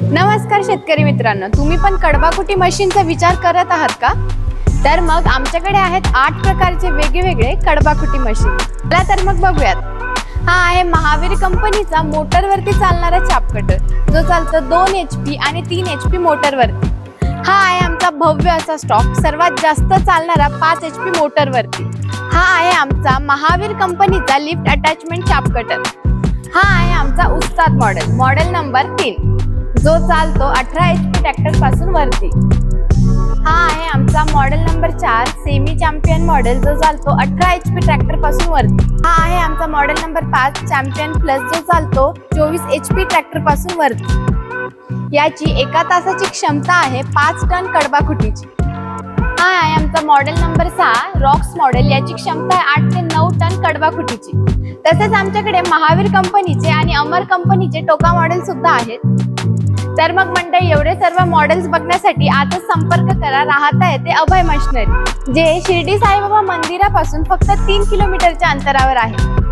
नमस्कार शेतकरी मित्रांनो, तुम्ही पण कडबाकुटी मशीनचा विचार करत आहात का? तर मग आमच्याकडे आहेत 8 प्रकारचे वेगवेगळे कडबाकुटी मशीन. चला तर मग बघूयात. हा आहे महावीर कंपनीचा मोटरवरती चालणारा चाप कटर, जो चालतो 2 HP आणि 3 HP मोटरवरती. हा आहे आमचा भव्य असा स्टॉक, सर्वात जास्त चालणारा 5 HP मोटरवरती. हा आहे आमचा महावीर कंपनीचा लिफ्ट अटॅचमेंट चाप कटर. हा आहे आमचा उस्ताद मॉडेल नंबर 3, जो चालतो 18 HP ट्रॅक्टर पासून वरती. हा आहे आमचा model number 4 semi champion model, जो चालतो 18 HP ट्रॅक्टर पासून वरती. हा आहे आमचा मॉडेल नंबर 5 चॅम्पियन प्लस, जो चालतो 24 HP ट्रॅक्टर पासून वरती. याची एका तासाची क्षमता आहे 5 टन कडबाकुटीची. हा आहे आमचा मॉडेल नंबर 6 रॉक्स मॉडेल, याची क्षमता आहे 8 ते 9 टन कडबाकुटीची. तसेच आमच्याकडे महावीर कंपनीचे आणि अमर कंपनीचे टोका मॉडेल सुद्धा आहेत. तर मग मंडळी, एवढे सर्व मॉडेल्स बघण्यासाठी आजच संपर्क करा. राहता येथे अभय मशिनरी, जे शिर्डी साईबाबा मंदिरापासून फक्त 3 किलोमीटरच्या अंतरावर आहे.